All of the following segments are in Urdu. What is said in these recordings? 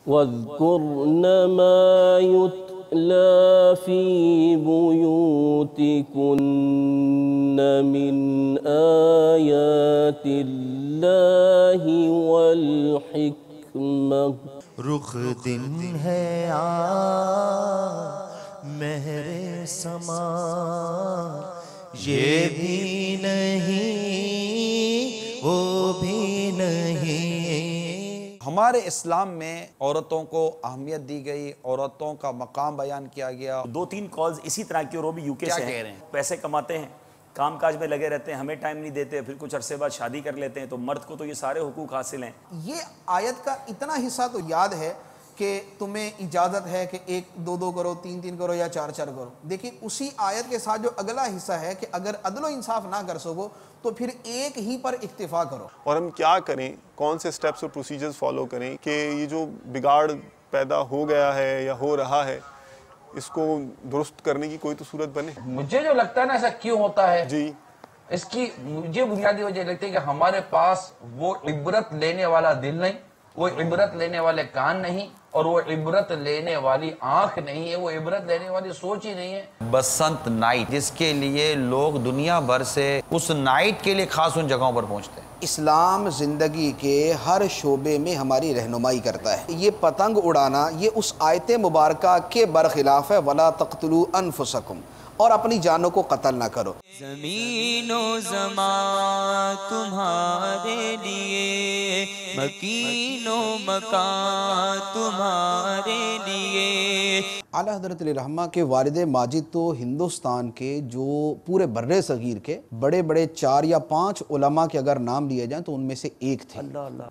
واذكرن ما يتلى في بيوتكن من آيات الله والحكمة رخ دن ہے مہر سما یہ بھی نہیں وہ بھی نہیں۔ ہمارے اسلام میں عورتوں کو اہمیت دی گئی، عورتوں کا مقام بیان کیا گیا۔ 2-3 کالز اسی طرح کی اور وہ بھی یوکے سے ہیں۔ پیسے کماتے ہیں، کام کاج میں لگے رہتے ہیں، ہمیں ٹائم نہیں دیتے، پھر کچھ عرصے بعد شادی کر لیتے ہیں، تو مرد کو تو یہ سارے حقوق حاصل ہیں۔ یہ آیت کا اتنا حصہ تو یاد ہے کہ تمہیں اجازت ہے کہ 1-2 کرو، 3 کرو یا 4 کرو۔ دیکھیں اسی آیت کے ساتھ جو اگلا حصہ ہے کہ اگر عدل و انصاف نہ کر سکو تو پھر ایک ہی پر اکتفا کرو۔ اور ہم کیا کریں، کون سے سٹیپس اور پروسیجرز فالو کریں کہ یہ جو بگاڑ پیدا ہو گیا ہے یا ہو رہا ہے اس کو درست کرنے کی کوئی تو صورت بنے۔ مجھے جو لگتا ہے نا ایسا کیوں ہوتا ہے، جی اس کی مجھے بنیادی وجہ لگتی ہے کہ ہمارے پاس وہ عبرت لینے والا دل نہیں، وہ عبرت لینے والے کان نہیں، اور وہ عبرت لینے والی آنکھ نہیں ہے، وہ عبرت لینے والی سوچ ہی نہیں ہے۔ بسنت نائٹ، جس کے لیے لوگ دنیا بھر سے اس نائٹ کے لیے خاص ان جگہوں پر پہنچتے ہیں۔ اسلام زندگی کے ہر شعبے میں ہماری رہنمائی کرتا ہے۔ یہ پتنگ اڑانا یہ اس آیت مبارکہ کے برخلاف ہے، وَلَا تَقْتُلُوا أَنفُسَكُمْ، اور اپنی جانوں کو قتل نہ کرو۔ زمین و زمان تمہارے لیے، مکین و مکان تمہارے لیے۔ اعلیٰ حضرت علیہ رحمہ کے والد ماجد تو ہندوستان کے جو پورے بر صغیر کے بڑے بڑے 4 یا 5 علماء کے اگر نام لیے جائیں تو ان میں سے ایک تھے۔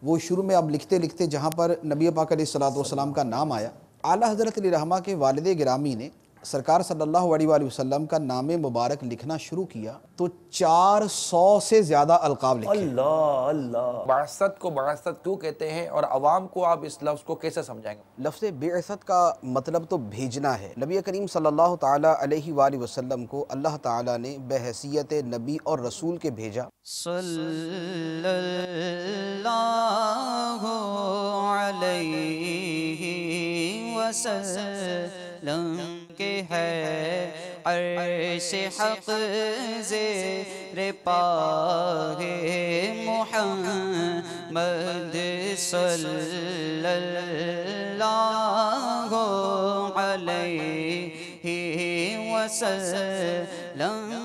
وہ شروع میں اب لکھتے لکھتے جہاں پر نبی پاک علیہ السلام کا نام آیا، اعلیٰ حضرت علیہ رحمہ کے والد گرامی نے سرکار صلی اللہ علیہ وآلہ وسلم کا نام مبارک لکھنا شروع کیا تو 400 سے زیادہ القاب لکھے۔ اللہ بعثت کو بعثت کیوں کہتے ہیں، اور عوام کو آپ اس لفظ کو کیسے سمجھائیں گے؟ لفظ بعثت کا مطلب تو بھیجنا ہے۔ نبی کریم صلی اللہ تعالیٰ علیہ وآلہ وسلم کو اللہ تعالیٰ نے بحیثیت نبی اور رسول کے بھیجا۔ صلی اللہ علیہ وسلم کے ہے عرش حق زیر پا محمد صلی اللہ علیہ وسلم۔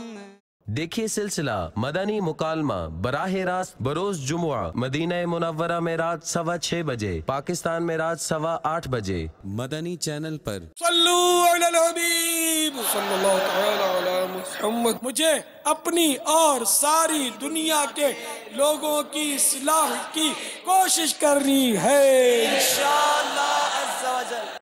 دیکھیے سلسلہ مدنی مکالمہ براہ راست بروز جمعہ مدینہ منورہ میں رات 6:15 بجے، پاکستان میں رات 8:15 بجے، مدنی چینل پر۔ صلو علی الحبیب صلی اللہ تعالی علی محمد۔ مجھے اپنی اور ساری دنیا کے لوگوں کی اصلاح کی کوشش کرنی ہے انشاءاللہ عز و جل۔